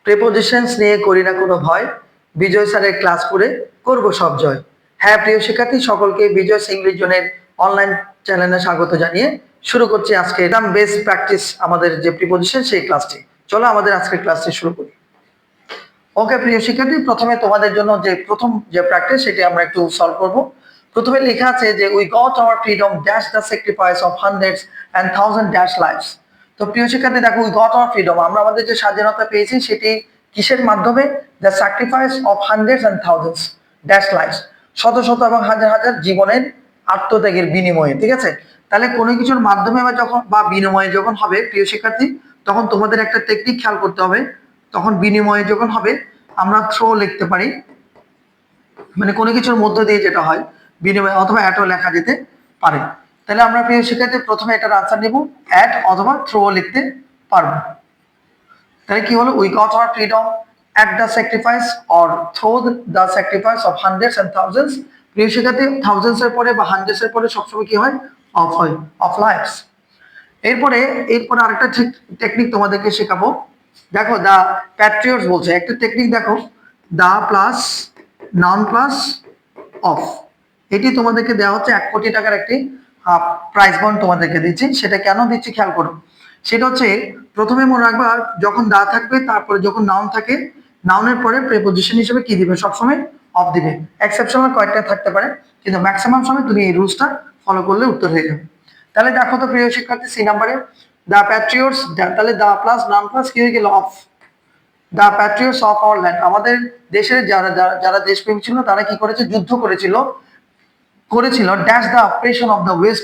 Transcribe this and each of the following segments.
Prepositions নিয়ে করি না কোনো ভয়, বিজয় স্যারের ক্লাস করে করব সব জয়। হ্যাঁ প্রিয় শিক্ষার্থী, সকলকে বিজয় ইংলিশ জোনের অনলাইন চ্যানেলে স্বাগত জানিয়ে শুরু করছি আজকে একদম বেস্ট প্র্যাকটিস আমাদের যে প্রিপোজিশন সেই ক্লাসটি। চলো আমাদের আজকের ক্লাসটি শুরু করি। ওকে প্রিয় শিক্ষার্থী, প্রথমে তোমাদের জন্য যে প্রথম যে প্র্যাকটিস সেটি আমরা একটু সলভ করব। প্রথমে লেখা আছে যে we got our freedom dash the sacrifice of hundreds and thousand dash lifes. তো প্রিয় শিক্ষার্থী দেখো, উই গট আওয়ার ফ্রিডম, আমরা আমাদের যে স্বাধীনতা পেয়েছি সেটি কিসের মাধ্যমে? The sacrifice of hundreds and thousands dash lifes, শত শত এবং হাজার হাজার জীবনের আত্মত্যাগের বিনিময়ে। ঠিক আছে, তাহলে কোনো কিছুর মাধ্যমে বা যখন বা বিনিময়ে যখন হবে প্রিয় শিক্ষার্থী, তখন তোমাদের একটা টেকনিক খেয়াল করতে হবে। তখন বিনিময়ে যখন হবে আমরা থ্রো লিখতে পারি, মানে কোনো কিছুর মধ্য দিয়ে যেটা হয় বিনিময়, অথবা অ্যাটও লেখা যেতে পারে। তাহলে আমরা প্রিয় শিক্ষার্থী প্রথমে এটার আনসার নিব, অ্যাট অথবা থ্রো লিখতে পারবো। তাহলে কি হলো? We got our freedom at the sacrifice or through the sacrifice of hundreds and thousands. প্রিয় শিক্ষার্থী, থাউজেন্ডস এর পরে বা হান্ড্রেডস এর পরে সবসময় কি হয়? অফ হয়, অফ লাইফস। এরপরে আরেকটা টেকনিক তোমাদেরকে শেখাবো। দেখো দ্য প্যাট্রিয়টস বলছে একটা টেকনিক, দেখো the plus noun plus of, এটি তোমাদেরকে দেওয়া হচ্ছে 1 কোটি টাকার একটি প্রাইজ বন্ড তোমাদেরকে দিচ্ছি। সেটা কেন দিচ্ছি খেয়াল করো। সেটা হচ্ছে প্রথমে মনে রাখবা, যখন দা থাকবে তারপরে যখন নাউন থাকে, নাউনের পরে প্রিপোজিশন হিসেবে কি দিবে? সবসময় অফ দিবে। এক্সেপশনাল কয়েকটা থাকতে পারে, কিন্তু ম্যাক্সিমাম সময় তুমি এই রুলসটা ফলো করলে উত্তর হয়ে যাবে। তাহলে দেখো তো প্রিয় শিক্ষার্থী, সি নাম্বারে দা প্যাট্রিয়টস, তাহলে দা প্লাস নাউন প্লাস কি হয়ে গেল? Of. The patriots of our land, আমাদের দেশের যারা যারা দেশপ্রেমী ছিল তারা কি করেছে? যুদ্ধ করেছিল dash the operation of the West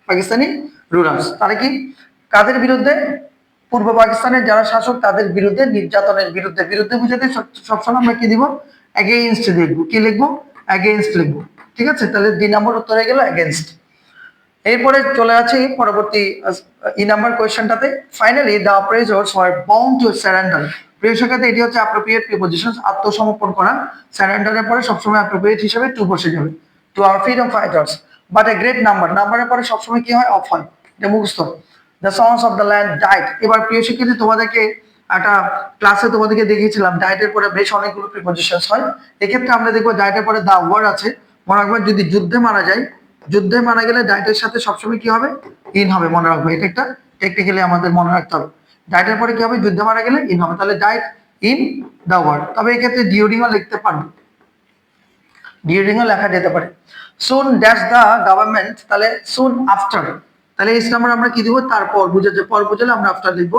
Pakistani rulers. তারা কি কাদের বিরুদ্ধে? পূর্ব পাকিস্তানের যারা শাসক তাদের বিরুদ্ধে, নির্যাতনের বিরুদ্ধে। বিরুদ্ধে বুঝাতে সবসময় আমরা কি দিব? এগেইনস্ট লিখবো। কি লিখবো? এগেইনস্ট লিখবো। ঠিক আছে, তাহলে 2 নম্বর উত্তর হয়ে গেল এগেইনস্ট। এরপরে চলে আছি পরবর্তী ই নাম্বার কোয়েশ্চেনটাতে। Finally the operators were bound to surrender. প্রিয় শিক্ষার্থী, এটি হচ্ছে অ্যাপ্রোপ্রিয়েট প্রিপোজিশন, আত্মসমর্পণ করা। সারেন্ডারের পরে সবসময় অ্যাপ্রোপ্রিয়েট হিসেবে টু বসে যাবে, to our freedom fighters. But a great number, নাম্বারের পরে সবসময় কি হয়? অফ হয়। এটা মুখস্থ। The sons of the land died. এবার প্রিয় শিক্ষার্থী, তোমাদেরকে একটা ক্লাসে তোমাদেরকে দেখিয়েছিলাম ডাইটের পরে বেশ অনেকগুলো প্রিপোজিশন হয়। এক্ষেত্রে আমরা দেখবো ডাইটের পরে দা ওয়ার্ড আছে। মনে রাখবেন, যদি যুদ্ধে মারা যায়, যুদ্ধে মারা গেলে ডাইটের সাথে সবসময় কি হবে? ইন হবে। মনে রাখবো, এটা একটা টেকনিক্যালি আমাদের মনে রাখতে হবে। ডাইটের পরে কি হবে? যুদ্ধে মারা গেলে ইন হবে। তাহলে ডাইট ইন দা ওয়ার্ড। তবে এক্ষেত্রে ডিউরিংও লিখতে পারবে, ডিউরিংও লেখা যেতে পারে। সুন ড্যাশ দা গভর্নমেন্ট, তাহলে সুন আফটার, তাহলে এই নাম্বার আমরা কি দিব? তারপর বুঝাচ্ছে, পর বুঝালে আমরা আফটার লিখবো।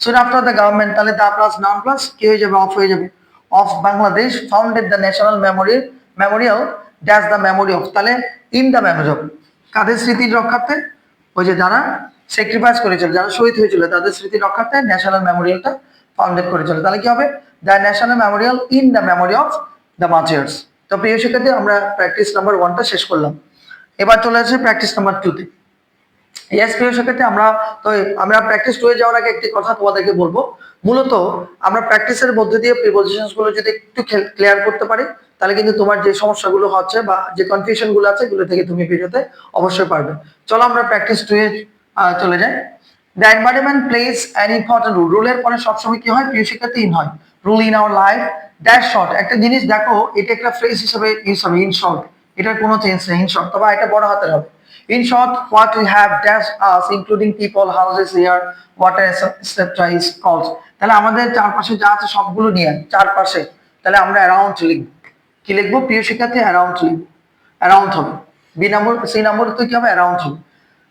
সুন আফটার দ্য গভর্নমেন্ট, তাহলে দা প্লাস নাউন প্লাস কি হয়ে যাবে? অফ হয়ে যাবে। Of Bangladesh founded the national Memorial dash the memory of, তাহলে ইন দ্য মেমোরি অফ। কাদের স্মৃতির রক্ষার্থে? ওই যে যারা স্যাক্রিফাইস করেছিল, যারা শহীদ হয়েছিল তাদের স্মৃতির রক্ষার্থে ন্যাশনাল মেমোরিয়ালটা ফাউন্ডেড করেছিল। তাহলে কি হবে? The national Memorial in the memory of the martyrs. তো প্রিয় শিক্ষার্থী, আমরা প্র্যাকটিস নাম্বার 1টা শেষ করলাম। এবার চলে আসছে প্র্যাকটিস নাম্বার 2তে। ইয়েস প্রিয় শিক্ষার্থী, আমরা প্র্যাকটিস 2 এ যাওয়ার আগে একটি কথা তোমাদেরকে বলবো। মূলত আমরা প্র্যাকটিসের মধ্যে দিয়ে প্রিপোজিশনস গুলো যদি একটু ক্লিয়ার করতে পারি, তাহলে কিন্তু তোমার যে সমস্যাগুলো হচ্ছে বা যে কনফিউশন গুলো আছে এগুলো থেকে তুমি বেরোতে অবশ্যই পারবে। চলো আমরা প্র্যাকটিস 2 এ চলে যাই। The environment plays an important role. রুলের পরে সবসময় কি হয় প্রিয় শিক্ষার্থী? ইন হয়। Role in our life dash short. একটা জিনিস দেখো, এটা একটা ফ্রেজ হিসেবে ইউজ হবে, ইন শর্ট। এটার কোনো চেঞ্জ নেই, ইন শর্ট। তবে এটা বড় হাতের হবে। In short, what we have dash us, including people, houses, air, water, etc. is called. তাহলে আমাদের চারপাশে যা আছে সবগুলো নিয়ে চারপাশে, তাহলে আমরা অ্যারাউন্ড লিখবো। কি লিখবো প্রিয় শিক্ষার্থী? অ্যারাউন্ড লিখবো। অ্যারাউন্ড হবে। সি নাম্বার তো কি হবে? অ্যারাউন্ড হবে।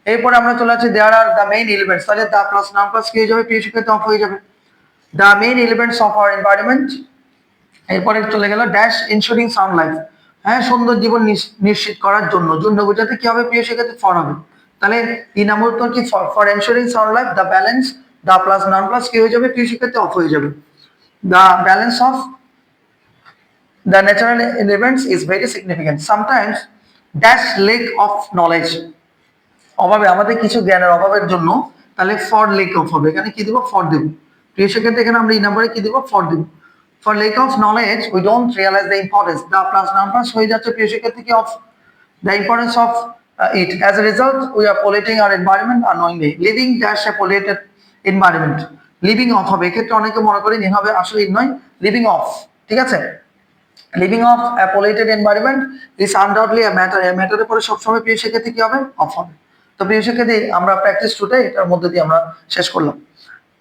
এরপরে আমরা চলে আসছি দেয়ার আর দ্য মেইন এলিমেন্টস, তাহলে দা প্লাস নাউন প্লাস কি হয়ে যাবে প্রিয় শিক্ষার্থী? অফ হয়ে যাবে। The main elements of our environment. এরপরে চলে গেল ড্যাশ ইনসুরিং সাউন্ড লাইফ। হ্যাঁ, সুন্দর জীবন নিশ্চিত করার জন্য। জন্য বোঝাতে কি হবে প্রিয় শিক্ষার্থী? ফর হবে। তাহলে এই নাম্বার তো কি? For ensuring sound life the balance, the plus noun plus কি হয়ে যাবে প্রিয় শিক্ষার্থী? অফ হয়ে যাবে। The balance of the natural elements is very significant. Sometimes dash lack of knowledge, অভাবে, আমাদের কিছু জ্ঞানের অভাবের জন্য, তাহলে ফর লেক অফ হবে। এখানে কি দিব? ফর দেব। প্রিয় শিক্ষার্থী, এখানে আমরা এই নাম্বারে কি দিব? ফর দেব। For lack of knowledge, we don't realize the importance. The plus noun plus হয়ে যাচ্ছে প্রিয় শিক্ষার্থী কি? Of. The importance of it. As a result, we are polluting our environment unknowingly. Living dash a polluted environment. Living of হবে, এক্ষেত্রে অনেকে মনে করেন ইন হবে, আসলে ইন নয়, লিভিং অফ। ঠিক আছে, living of a polluted environment is undoubtedly a matter, এ ম্যাটারের পরে সবসময় প্রিয় শিক্ষার্থী কি হবে, অফ হবে। তো প্রিয় শিক্ষার্থী আমরা প্র্যাকটিস 2তে এটার মধ্যে দিয়ে আমরা শেষ করলাম।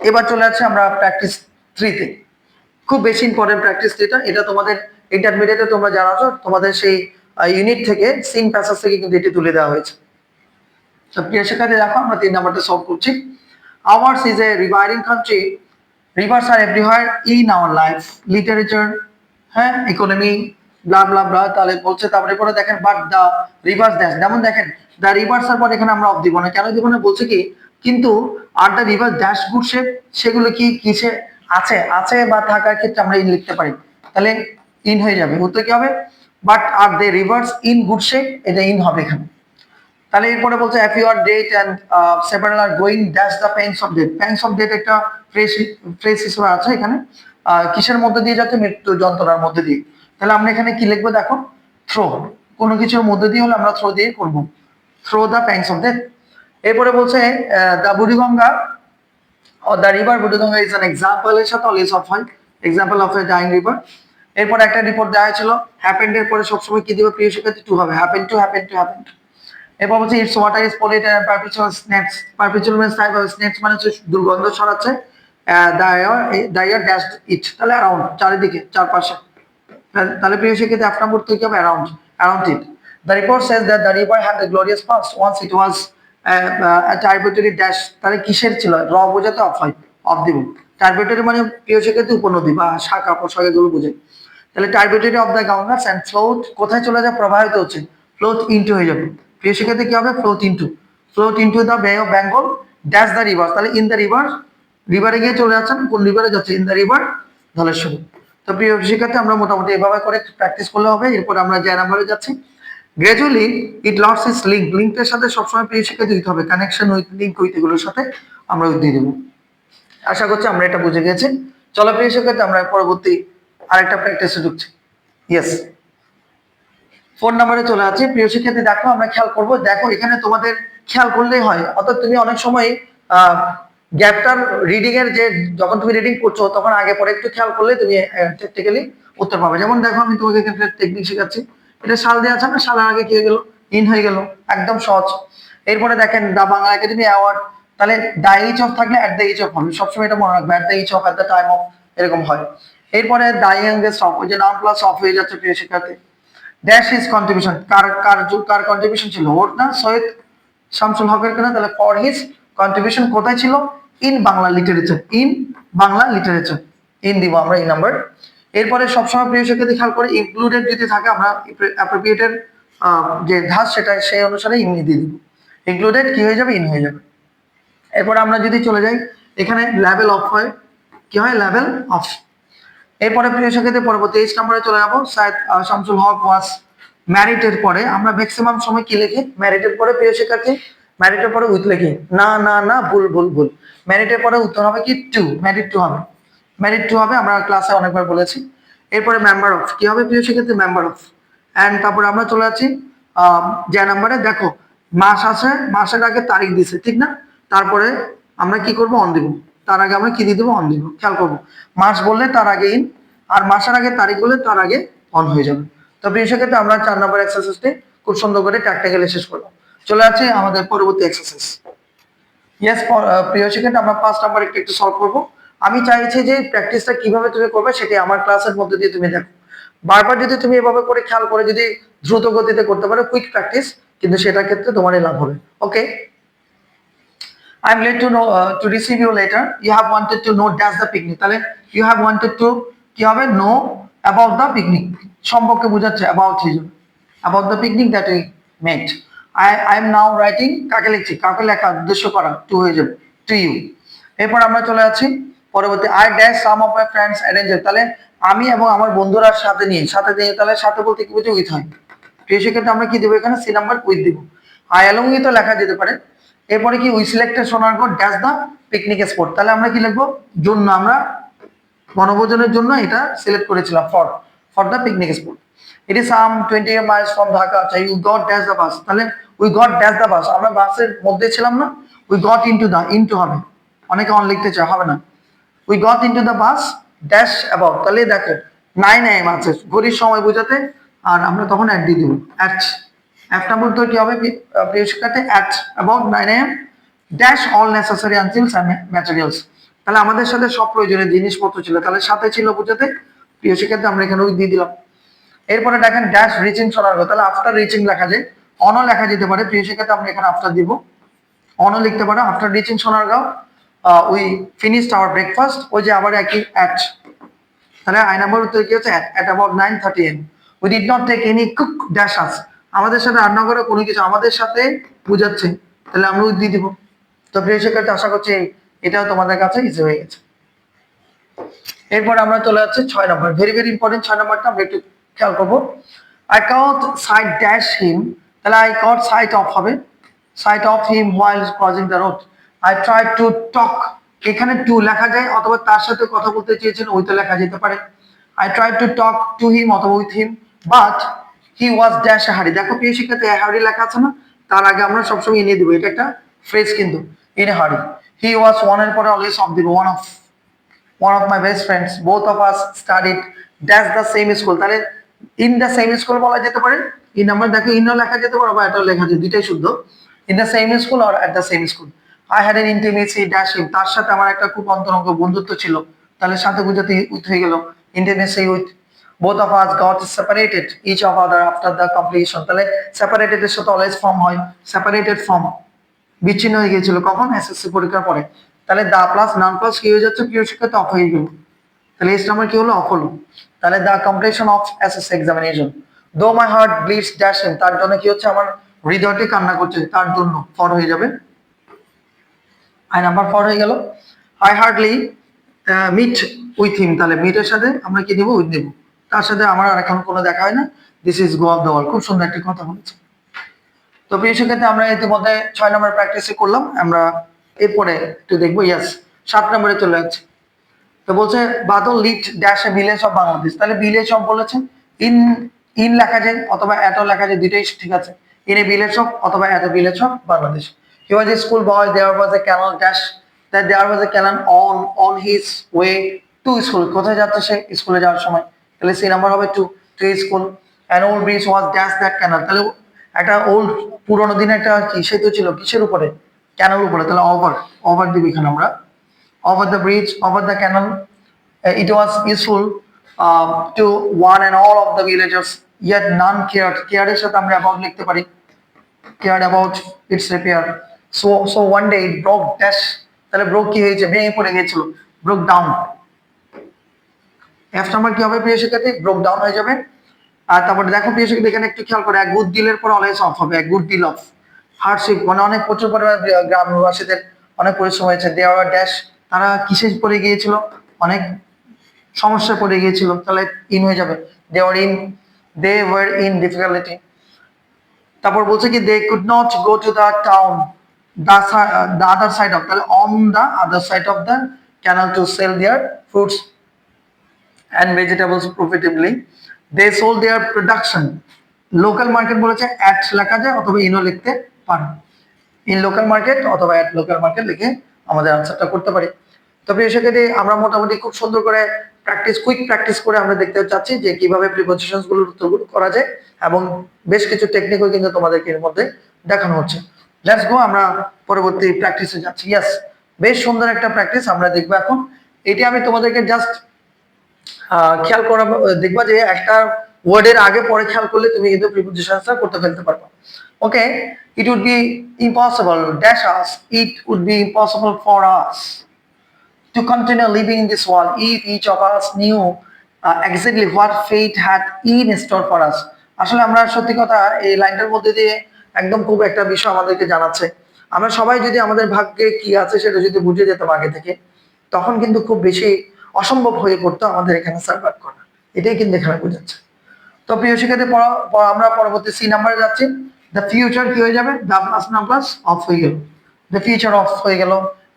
এবার চলে যাচ্ছে আমরা প্র্যাকটিস 3তে। খুব বেশি ইম্পর্টেন্ট প্র্যাকটিস 3টা, এটা তোমাদের ইন্টারমিডিয়েটে তোমরা জানো, তোমাদের সেই ইউনিট থেকে সিন প্যাসেজ থেকে কিন্তু এটি তুলে দেওয়া হয়েছে। তো প্রিয় শিক্ষার্থী দেখো আমরা 3 নাম্বারটা সলভ করছি। Ours is a reviving country. Rivers are everywhere in our life. Literature, হ্যাঁ, ইকোনমি, ব্লা ব্লা ব্লা। তাহলে বলছে তারপরে পরে দেখেন বাট দ্য রিভার্স ড্যাশ, যেমন দেখেন দ্য রিভার্স এর পর এখানে আমরা অফ দিব না, কেন দিব না, বলছে কি কিন্তু are the river dash good shape, সেগুলো কি কিসে আছে, আছে বা থাকার ক্ষেত্রে আমরা ইন লিখতে পারি, তাহলে ইন হয়ে যাবে। উত্তর কি হবে, but are the rivers in good shape, এটা ইন হবে এখানে। তাহলে এরপরে বলছে if your date and several are going dash the pangs of death, pangs of death একটা ফ্রেজ হিসেবে আছে এখানে, কিসের মধ্যে দিয়ে যাচ্ছে, মৃত্যু যন্ত্রণার মধ্যে দিয়ে। তাহলে আমরা এখানে কি লিখবো দেখো, থ্রো, কোনো কিছুর মধ্যে দিয়ে হলে আমরা থ্রো দিয়ে করব, through the pangs of death। এরপরে বলছে the Buriganga or the river Buriganga is an example, এর সাথে অলওয়েজ অফ হয়, example of a dying river. এরপর একটা রিপোর্ট দেওয়া হয়েছিল, হ্যাপেন্ড এর পরে সবসময় কি দিবে প্রিয় শিক্ষার্থী, টু হবে, happen to, happen to, happen. এরপর বলছে its water is polluted and perpetual snakes, perpetual means type of snakes মানে হচ্ছে দুর্গন্ধ ছড়াচ্ছে, দ্য এয়ার ড্যাশ ইট, তাহলে অ্যারাউন্ড, চারিদিকে, চারপাশে। তাহলে প্রিয় শিক্ষার্থী এক নম্বর থেকে হবে around, around it. The report says that the river had the glorious past once it was tributary dash, তাহলে কিসের ছিল, র বোঝাতে অফ হয়, অফ দিব। ট্রাইবিউটারি মানে প্রিয় শিক্ষার্থী উপনদী বা শাখা প্রশাখা এগুলো বোঝায়। তাহলে ট্রাইবিউটারি অফ দ্য গাঙ্গাস এন্ড ফ্লোট, কোথায় চলে যায়, প্রবাহিত হচ্ছে, ফ্লোট ইনটু হয়ে যাবে। প্রিয় শিক্ষার্থী কি হবে, float into, float into the bay of Bengal dash the river, তাহলে ইন দ্য রিভার, রিভারে গিয়ে চলে যাচ্ছেন, কোন রিভারে যাচ্ছে, ইন দ্য রিভার ধলেশ্বরী। তো প্রিয় শিক্ষার্থী আমরা মোটামুটি এভাবে করে প্র্যাকটিস করলে হবে। এরপর আমরা যে নাম্বারে যাচ্ছি, gradually it loss its link, লিঙ্কের সাথে সবসময় প্রিয় শিক্ষার্থী দিতে হবে, কানেকশন উইথ লিঙ্ক উইথ এগুলোর সাথে আমরা দিয়ে দেবো। আশা করছি আমরা এটা বুঝে গেছি। চলো প্রিয় শিক্ষার্থী আমরা পরবর্তী আরেকটা প্র্যাকটিসে ঢুকছি। ইয়েস, 4 নম্বরে চলে আসছি। প্রিয় শিক্ষার্থী দেখো আমরা খেয়াল করব, দেখো এখানে তোমাদের খেয়াল করলেই হয়, অর্থাৎ তুমি অনেক সময় গ্যাপটার রিডিং এর যে যখন তুমি রিডিং করছো তখন আগে পরে একটু খেয়াল করলে তুমি টেকনিক্যালি উত্তর পাবে। যেমন দেখো আমি তোমাকে এখানে টেকনিক শেখাচ্ছি, এটা সাল দেওয়া আছে না, সালের আগে কি হয়ে গেল, ইন হয়ে গেল, একদম সহজ। এরপরে দেখেন দা বাংলা একাডেমি অ্যাওয়ার্ড, তাহলে দা এইচ অফ থাকলে অ্যাট দ্য এইচ অফ হবে, সবসময় এটা মনে রাখবে, at the H of, at the time of, এরকম হয়। এরপরে দা ইয়াংগেস্ট অফ, ওই যে নাউন প্লাস অফ হয়ে যাচ্ছে প্রিয় শিক্ষার্থী। ড্যাশ হিজ কন্ট্রিবিউশন, কার কন্ট্রিবিউশন ছিল, ওর না সৈয়দ শামসুল হকের কিনা, তাহলে ফর হিজ কন্ট্রিবিউশন কোথায় ছিল, in Bangla literature, in Bangla literature, in দিব আমরা এই নাম্বার। এরপরে সবসময় প্রিয় শিক্ষার্থী খেয়াল করে ইনক্লুডেড যদি থাকে আমরা অ্যাপ্রোপ্রিয়েটের যে ধাঁচ সেটা সেই অনুসারে ইন দিয়ে দিব, ইনক্লুডেড কি হয়ে যাবে, ইন হয়ে যাবে। এরপর আমরা যদি চলে যাই এখানে লেভেল অফ হয়, কি হয়, লেভেল অফ। এরপরে প্রিয় শিক্ষার্থী পরবর্তী 8 নম্বরে চলে যাবো, সাইদ শামসুল হক ওয়াজ ম্যারিটের পরে আমরা ম্যাক্সিমাম সময় কি লিখি, ম্যারিটের পরে প্রিয় শিক্ষার্থী, ম্যারিটের পরে উইথ লিখি, না না না, ভুল ভুল ভুল, ম্যারিটের পরে উত্তর হবে কি টু, ম্যারিড টু হবে, ম্যারিড টু হবে, আমরা ক্লাসে অনেকবার বলেছি। এরপরে মেম্বার অফ কি হবে প্রিয় শিক্ষার্থী, মেম্বার অফ। এন্ড তারপরে আমরা চলে যাচ্ছি যে নাম্বারে, দেখো মাস আছে, মাসের আগে তারিখ দিছে, ঠিক না, তারপরে আমরা কি করব, অন দিব, তার আগে আমরা কি দিয়ে দেবো, অন দিব। খেয়াল করবো মাস বললে তার আগে ইন, আর মাসের আগে তারিখ বললে তার আগে অন হয়ে যাবে। তো প্রিয় শিক্ষার্থী আমরা 4 নম্বর এক্সারসাইজটি খুব সুন্দর করে প্র্যাকটিক্যালি শেষ করলাম। চলে যাচ্ছে আমাদের পরবর্তী এক্সারসাইজ। ইয়েস প্রিয় শিক্ষার্থী আমরা 5 নাম্বার একটু সলভ করব। আমি চাইছি যে প্র্যাকটিসটা কিভাবে তুমি করবে সেটা আমার ক্লাসের মধ্যে দিয়ে তুমি দেখো। বারবার যদি তুমি এভাবে করে খেয়াল করে যদি দ্রুত গতিতে করতে পারো, কুইক প্র্যাকটিস, কিন্তু সেটার ক্ষেত্রে তোমারই লাভ হবে। ওকে, I'm glad to know to receive you later. You have wanted to know that's the picnic. তাহলে you have wanted to কি হবে, know about the picnic, সম্পর্কে বোঝাচ্ছে, about হিসেবে, about the picnic that we made. I am now writing, কাকে লিখছি, কাকে লেখা উদ্দেশ্য করা, to হয়ে যাবে, to you। এরপর আমরা চলে যাচ্ছি পরবর্তী, I dash some of my friends arrange, তাহলে আমি এবং আমার বন্ধুরা সাথে নিয়ে, তাহলে সাথে বলতে কি বুঝে, উইথ হয়। প্রিয় সেক্ষেত্রে আমরা কি দেবো এখানে, সি নাম্বার উইথ দিব। I along with লেখা যেতে পারে। এরপরে কি we selected Sonargarh dash the picnic spot, তাহলে আমরা কি লিখবো, জন্য, আমরা বনভোজনের জন্য এটা সিলেক্ট করেছিলাম, for the picnic spot. It is some 20 miles from Dhaka, আচ্ছা you got dash the bus, তাহলে we got dash the bus, আমরা বাসের মধ্যে ছিলাম না, we got into the, into হবে, অনেকে অন লিখতে চায়, হবে না, we got into the bus dash about, তাহলে দেখো 9 AM আছে ঘড়ির সময় বোঝাতে, আর আমরা তখন অ্যাট দিয়ে দিব অ্যাট। এক নম্বর উত্তর কি হবে প্রিয় শিক্ষার্থী? At about 9 AM dash all necessary utensils and materials. তাহলে আমাদের সাথে সব প্রয়োজনীয় জিনিসপত্র ছিল, তাহলে সাথে ছিল বোঝাতে প্রিয় শিক্ষার্থী আমরা এখানে দিয়ে দিলাম। এরপরে দেখেন ড্যাশ রিচিং সোনারগাঁও, তাহলে আফটার রিচিং লেখা যায়, অনও লেখা যেতে পারে প্রিয় শিক্ষার্থী, আমরা এখানে আফটার দিব, অনও লিখতে পারো। After reaching Sonargaon we finished our breakfast, ওই যে আবার একই অ্যাট, তাহলে আই নাম্বার উত্তর কি হচ্ছে at about 9:30 AM we did not take any cook dash us, আমাদের সাথে রান্না করে কোনো কিছু আমাদের সাথে বুঝাচ্ছে, তাহলে আমরা দিয়ে দিব। তো প্রিয় শিক্ষার্থী আশা করছি এটাও তোমাদের কাছে ইজি হয়ে গেছে। এরপর আমরা চলে যাচ্ছি 6 নম্বর, ভেরি ভেরি ইম্পর্টেন্ট 6 নম্বরটা আমরা একটু খেয়াল করবো। I caught sight dash him, তাহলে আই কট সাইট অফ হবে, sight of him while crossing the road. I try to talk, এখানে টু লেখা যায় অথবা তার সাথে কথা বলতে চেয়েছেন ওইটা লেখা যেতে পারে। I try to talk to him অথবা with him, but he was dash a hurry, দেখো প্রিয় শিক্ষার্থী হারি লেখা আছে না, তার আগে আমরা সবসময় এনে দিব, এটা একটা ফ্রেজ কিন্তু, ইন এ হারি। হি ওয়াজ ওয়ানের পরে অলওয়েজ অফ দিব, one of my best friends, both of us studied dash the same school, তাহলে in the same school বলা যেতে পারে, ইন আমরা দেখো ইনও লেখা যেতে পারে বা এটাও লেখা যায়, দুইটাই শুদ্ধ, in the same school or at the same school. I had an intimacy dash him, তার সাথে আমার একটা খুব অন্তরঙ্গ বন্ধুত্ব ছিল, তাহলে সাথে বুঝাতে উইথ হয়ে গেল, intimacy with, both of us got separated each of other after the completion, তাহলে separated এর সাথে অলওয়েজ ফর্ম হয়, separated from, বিচ্ছিন্ন হয়ে গিয়েছিল কখন? এসএসসি পরীক্ষার পরে, তাহলে দা প্লাস নান প্লাস কি হয়ে যাচ্ছে প্রিয় শিক্ষার্থী? অফ হয়ে গেল, তাহলে এস নাম্বার কি হলো? অফ হলো। তাহলে দা কমপ্লিশন অফ এসএসসি এক্সামিনেশন, দো মাই হার্ট ব্লিডস ড্যাশ হিম, তার জন্য কি হচ্ছে? আমার হৃদয়টি কান্না করছে, তার জন্য ফর হয়ে যাবে, আই নাম্বার ফর হয়ে গেল। I hardly meet with him, তাহলে মিটের সাথে আমরা কি দিব? উইথ দিব, তার সাথে আমার আর এখন কোনো দেখা হয় না, this is go of the wall, খুব সুন্দর একটি কথা বলেছে। তো প্রিয় শিক্ষার্থী আমরা ইতিমধ্যে 6 নম্বর প্র্যাকটিস করলাম, আমরা এরপরে একটু দেখবো, ইয়াস 7 নম্বরে চলে যাচ্ছে। তো বলছে Badal lead dash a village of Bangladesh, তাহলে ভিলেজ অফ বলেছে, ইন ইন লেখা যায় অথবা এত লেখা যায়, দুইটাই ঠিক আছে, ইন এ ভিলেজ অফ অথবা at a village of Bangladesh. He was a school boy, there was a canal dash, that there was a canal on his way to school, কোথায় যাচ্ছে সে? স্কুলে যাওয়ার সময়, তাহলে সি নাম্বার হবে to school. An old bridge was dash that canal, তাহলে একটা ওল্ড পুরোনো দিনে একটা কি সেতু ছিল, কিসের উপরে? ক্যানাল উপরে, তাহলে ওভার দিবি এখানে আমরা, over the bridge, over the canal. It was useful to one and all of the villagers, yet none cared. Cared এর সাথে আমরা about লিখতে পারি, cared about its repair. So one day it broke dash, তাহলে broke কি হয়েছে? ভেঙে পড়ে গিয়েছিল, broke down। এফ নাম্বার কি হবে প্রিয় শিক্ষার্থী? broke down হয়ে যাবে। আর তারপরে দেখো প্রিয় শিক্ষার্থী এখানে একটু খেয়াল করে, এক গুড ডিলের পর অলওয়েজ অফ হবে, এক গুড ডিল অফ হার্ডশিপ, মানে অনেক প্রচুর পরিমাণে গ্রামবাসীদের অনেক পরিশ্রম হয়েছে, দেওয়ার ড্যাশ, তারা কিসে পড়ে গিয়েছিল? অনেক সমস্যা পড়ে গিয়েছিল, তাহলে ইন হয়ে যাবে, দে ওয়ার ইন ডিফিকাল্টি। তারপর বলছে কি they could not go to the town the other side of, তাহলে on the other side of the canal to sell their fruits and vegetables profitably, they sold their production. Local market বলেছে at লেখা যায় অথবা ইনও লিখতে পারো, in local market অথবা at local market লিখে আমাদের আনসারটা করতে পারি। তো প্রিয় শিক্ষার্থী আমরা মোটামুটি খুব সুন্দর করে কুইক প্র্যাকটিস করে আমরা দেখতে চাচ্ছি যে কিভাবে প্রিপোজিশনস গুলোর উত্তরগুলো করা যায়, এবং বেশ কিছু টেকনিকও কিন্তু তোমাদেরকে এর মধ্যে দেখানো হচ্ছে। লেটস গো, আমরা পরবর্তী প্র্যাকটিসে যাচ্ছি। ইয়েস, বেশ সুন্দর একটা প্র্যাকটিস আমরা দেখবো এখন। এটি আমি তোমাদেরকে জাস্ট খেয়াল করা দেখবা যে একটা ওয়ার্ডের আগে পরে খেয়াল করলে তুমি কিন্তু প্রিপোজিশনসটা করতে ফেলতে পারবা। ওকে, it would be impossible dash us, it would be impossible for us to continue living in this world if each of us knew exactly what fate had in store for us. আসলে আমরা সত্যি কথা এই লাইনটার মধ্যে দিয়ে একদম খুব একটা বিষয় আমাদেরকে জানাচ্ছে, আমরা সবাই যদি আমাদের ভাগ্যে কি আছে সেটা যদি বুঝে যেতাম আগে থেকে, তখন কিন্তু খুব বেশি অসম্ভব হয়ে পড়তো আমাদের এখানে সার্ভাইভ করা, এটাই কিন্তু এখানে বোঝাচ্ছে। তো প্রিয় শিক্ষার্থী আমরা পরবর্তী সি নাম্বারে যাচ্ছি। দ্য ফিউচার কি হয়ে যাবে? দ্য প্লাস নাম প্লাস অফ হয়ে গেল, দ্য ফিউচার অফ হয়ে গেল।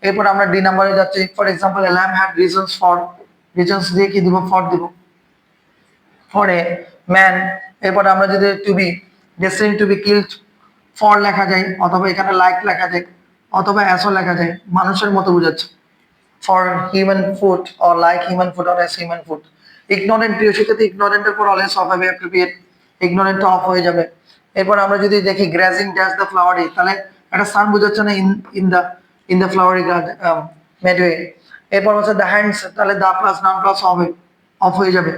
এরপর আমরা ডি নাম্বারে যাচ্ছি। For example A lamp had reasons for, reasons দিয়ে কি দিব? ফর দিব, ফর এ ম্যান। এরপর আমরা যদি to be destiny to be killed, for লেখা যায় অথবা এখানে লাইক লেখা যায় অথবা অ্যাসও লেখা যায়, মানুষের মতো বোঝাচ্ছে। For human food or like human food or S human food. Ignorant, প্রিয় শিক্ষার্থী ইগনোরেন্টের পর অলওয়েজ অফ হবে, অ্যাপ্রোপ্রিয়েট, ইগনোরেন্ট অফ হয়ে যাবে। এরপর আমরা যদি দেখি গ্রাজিং ড্যাশ দ্য ফ্লাওয়ারি, তাহলে একটা সান বোঝাচ্ছে না ইন দ্য ফ্লাওয়ারি মেডওয়ে। এরপর হচ্ছে দ্য হ্যান্ডস, তাহলে দা প্লাস নাম প্লাস হবে, অফ হয়ে যাবে।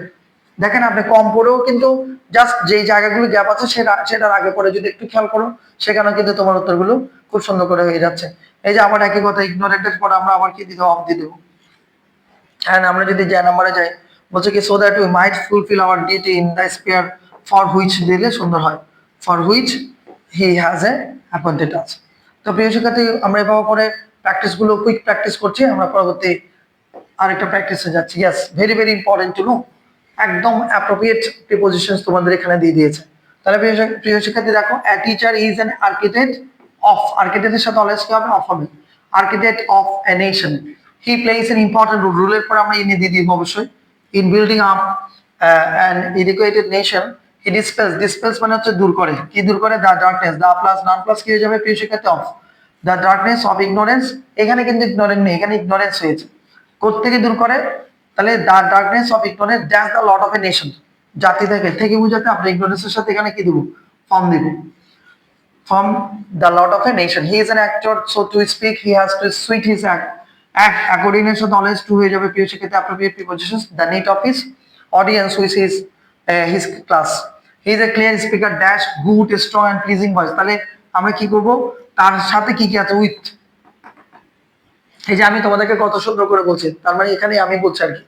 দেখেন আপনি কম পড়েও কিন্তু জাস্ট যেই জায়গাগুলো গ্যাপ আছে সেটার আগে পরে যদি একটু খেয়াল করো, সেখানে কিন্তু তোমার উত্তরগুলো খুব সুন্দর করে হয়ে যাচ্ছে। এই যে আবার একই কথা, ইগনোরেন্টের পর আমরা আবার কি দিতে, অফ দিয়ে দেবো। অ্যান্ড আমরা যদি যে নাম্বারে যাই, বলছে কি so that we might fulfil our duty in the sphere for which দিলে সুন্দর হয়, for which he has a appointed us. তো প্রিয় শিক্ষার্থী, আমরা এভাবে করে প্র্যাকটিসগুলো কুইক প্র্যাকটিস করছি। আমরা পরবর্তী আরেকটা প্র্যাকটিসে যাচ্ছি। Yes, very very important to know, একদম অ্যাপ্রোপ্রিয়েট প্রিপোজিশনস তোমাদের এখানে দিয়ে দিয়েছে। তাহলে প্রিয় শিক্ষার্থী দেখো, a teacher is an architect of, আর্কিটেক্টের সাথে অলওয়েজ কি হবে, অফ হবে, architect of a nation. He plays an important role, রুলের পর আমরা ইনি দিয়ে দিব অবশ্যই, in building up an educated nation. He dispels, dispels মানে হচ্ছে দূর করে, কি দূর করে, দ্য ডার্কনেস, দ্য প্লাস নাম প্লাস কি হয়ে যাবে প্রিয় শিক্ষার্থী, of, the darkness of ignorance. এখানে কিন্তু ইগনোরেন্ট নেই, এখানে ইগনোরেন্স হয়েছে। কোত্থেকে দূর করে, তাহলে the darkness of ignorance dash the lot of a nation, জাতি থেকে বুঝাতে আমরা ইগনোরেন্সের সাথে এখানে কি দিব, ফর্ম দিব, from the lord of a nation. He is an actor, so to speak he has to suit his act according to the knowledge to হয়ে যাবে প্রিয় শিক্ষার্থী appropriate prepositions, the need of his audience which is his class. He is a clear speaker dash good strong and pleasing voice। তাহলে আমরা কি করব, তার সাথে কি কি আছে, উইথ। এই যে আমি তোমাদেরকে কত সুন্দর করে বলছি, তার মানে এখানে আমি বলছি আর কি।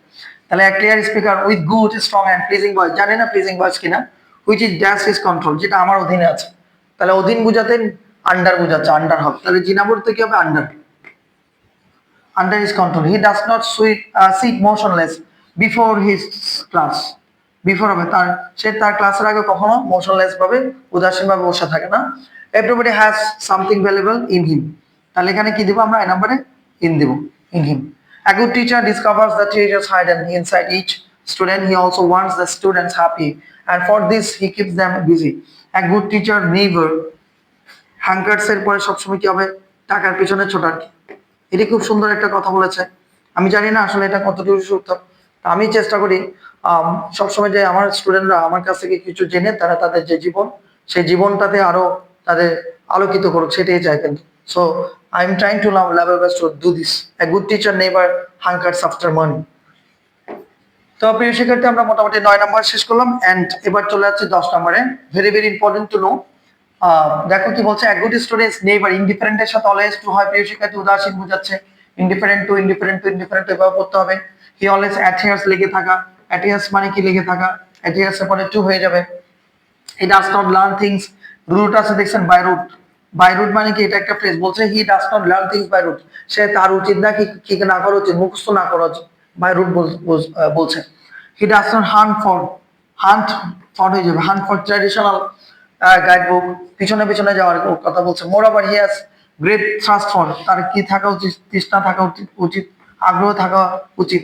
তাহলে clear speaker with good strong and pleasing voice, জানি না প্লিজিং ভয়েস কিনা, which is dash is control, যেটা আমার অধীনে আছে। তাহলে অধীন বুঝাতে আন্ডার বুঝাচ্ছে, আন্ডার হবে, তাহলে জিনাবর থেকে হবে under, under is control. He does not seat motionless before his class, before হবে তার, সে তার ক্লাসের আগে কখনো মোশনলেস ভাবে উদাসীন ভাবে বসে থাকে না। Everybody has something valuable in him, তাহলে এখানে কি দিব আমরা, এই নাম্বারে ইন দিব, in him. A good teacher discovers the treasures hidden inside each student. He also wants the students happy, and for this he keeps them busy. A good teacher never hankers এর পরে সবসময় কি হবে, টাকার পিছনে ছোটার কি। এটি খুব সুন্দর একটা কথা বলেছে। আমি জানি না আসলে এটা কতটুকু সত্য, আমি চেষ্টা করি সবসময় যে আমার স্টুডেন্টরা আমার কাছ থেকে কিছু জেনে তারা তাদের যে জীবন, সেই জীবনটাতে আরো তাদের আলোকিত করুক, সেটাই চাই। কিন্তু so I am trying to level best to do this. A good teacher never hankers after money. তো প্রিয় শিক্ষার্থী, আমরা মোটামুটি 9 নম্বর শেষ করলাম, এন্ড এবার চলে যাচ্ছে 10 নম্বরে। Very very important to no. দেখো কি বলছে, a good student never, indifferent এর সাথে অলওয়েজ টু হয় প্রিয় শিক্ষার্থী, উদাসীন বোঝাচ্ছে, ইন্ডিফারেন্ট টু এভাবে পড়তে হবে। হি অলওয়েজ adheres লেগে থাকা, adheres মানে কি, লেগে থাকা, adheres এর পরে টু হয়ে যাবে। He does not learn things, root আছে দেখছেন, বাই রুট, বাই রুট মানে কি, এটা একটা ফ্রেজ, বলছে he does not learn things by rote, সে তার উচিত না কি না করা উচিত, মুখস্থ না করা উচিত, বাই রুট বলছে। He does not hunt for হয়ে যাবে, hunt for traditional guide book, পিছনে পিছনে যাওয়ার কথা বলছে। মোর over he has great thrust for, তার কি থাকা উচিত, তৃষ্ণা থাকা উচিত, আগ্রহ থাকা উচিত,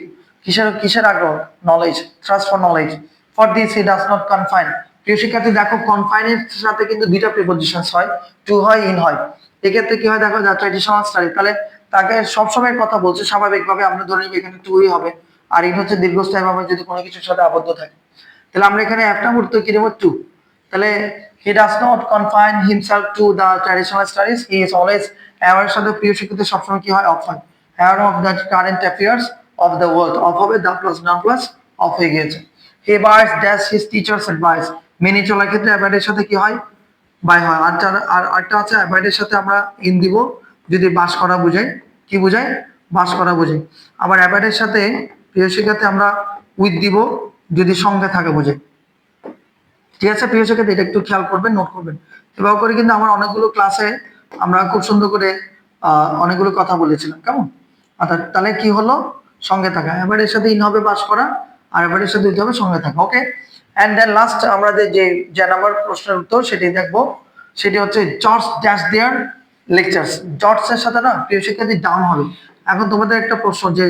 কিসের আগ্রহ, knowledge, thrust for knowledge. For this he does not confine. প্রিয় শিক্ষার্থী দেখো, কনফাইনের সাথে কিন্তু দুইটা প্রিপোজিশনস হয়, টু হয়, ইন হয়। এক্ষেত্রে কি হয় দেখো, যা ট্র্যাডিশনাল স্টাডি, তাহলে তাকে সবসময় কথা বলছে, স্বাভাবিকভাবে আমরা ধরে নিব এখানে টুই হবে, আর ইন হচ্ছে দীর্ঘস্থায়ী ভাবে যদি কোনো কিছুর সাথে আবদ্ধ থাকে। তাহলে আমরা এখানে একটা মুহূর্ত কি নেব, টু। তাহলে he does not confine himself to the traditional studies, he is always aware, সাথে প্রিয় শিক্ষার্থী সবসময় কি হয়, অফ হয়, aware of the current affairs of the world, of হবে, দ্য প্লাস নাম প্লাস অফ হয়ে গিয়েছে। He bars dash his teachers advice, মেনে চলার ক্ষেত্রে অ্যাভয়েডের সাথে কি হয়, বাই হয়। আর একটা আছে, অ্যাভয়েডের সাথে আমরা ইন দিব যদি বাস করা বোঝায়, কি বোঝায়, বাস করা বোঝায়। আবার অ্যাভয়েডের সাথে প্রিয় শিক্ষার্থী আমরা উইথ দিব যদি সঙ্গে থাকে বোঝায়। ঠিক আছে প্রিয় শিক্ষার্থী, এটা একটু খেয়াল করবেন, নোট করবেন। এভাবে করে কিন্তু আমার অনেকগুলো ক্লাসে আমরা খুব সুন্দর করে অনেকগুলো কথা বলেছিলাম, কেমন। অর্থাৎ তাহলে কি হলো, সঙ্গে থাকা, অ্যাভয়েডের সাথে ইন হবে, বাস করা, আর অ্যাভয়েডের সাথে দিতে হবে সঙ্গে থাকা। ওকে, এন্ড দেন লাস্ট আমরা যে নাম্বার প্রশ্নের উত্তর সেটি দেখবো, সেটি হচ্ছে জর্জ ড্যাশ দেয়ার লেকচার্স। জর্জের সাথে না প্রিয় শিক্ষার্থী ডাউন হবে। এখন তোমাদের একটা প্রশ্ন যে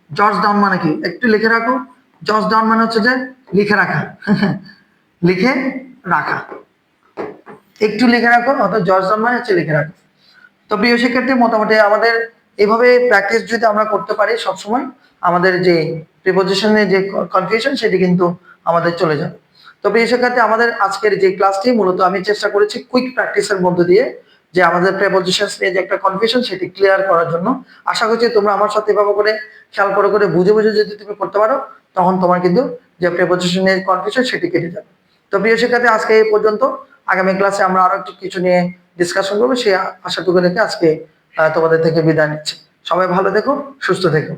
জর্জ ডাউন মানে কি, একটু লিখে রাখো। জর্জ ডাউন মানে হচ্ছে যে লিখে রাখা, লিখে রাখা, একটু লিখে রাখো, অর্থাৎ জর্জ ডাউন মানে হচ্ছে লিখে রাখো। তো প্রিয় শিক্ষার্থী, মোটামুটি আমাদের এভাবে প্র্যাকটিস যদি আমরা করতে পারি সবসময়, আমাদের যে প্রিপোজিশনের যে কনফিউশন সেটি কিন্তু আমাদের চলে যাবে। তো প্রিয় শিক্ষার্থী, আমাদের আজকের যে ক্লাসটি মূলত আমি চেষ্টা করেছি কুইক প্র্যাকটিসের মধ্য দিয়ে যে আমাদের প্রিপোজিশনস নিয়ে যে একটা কনফিউশন সেটি ক্লিয়ার করার জন্য। আশা করছি তোমরা আমার সাথে এভাবে করে খেয়াল করে বুঝে বুঝে যদি তুমি করতে পারো, তখন তোমার কিন্তু যে প্রিপোজিশন নিয়ে কনফিউশন সেটি কেটে যাবে। তো প্রিয় শিক্ষার্থী, আজকে এই পর্যন্ত। আগামী ক্লাসে আমরা আরো একটু কিছু নিয়ে ডিসকাশন করবো, সেই আশাটুকু রেখে আজকে তোমাদের থেকে বিদায় নিচ্ছি। সবাই ভালো থেকো, সুস্থ থেকো।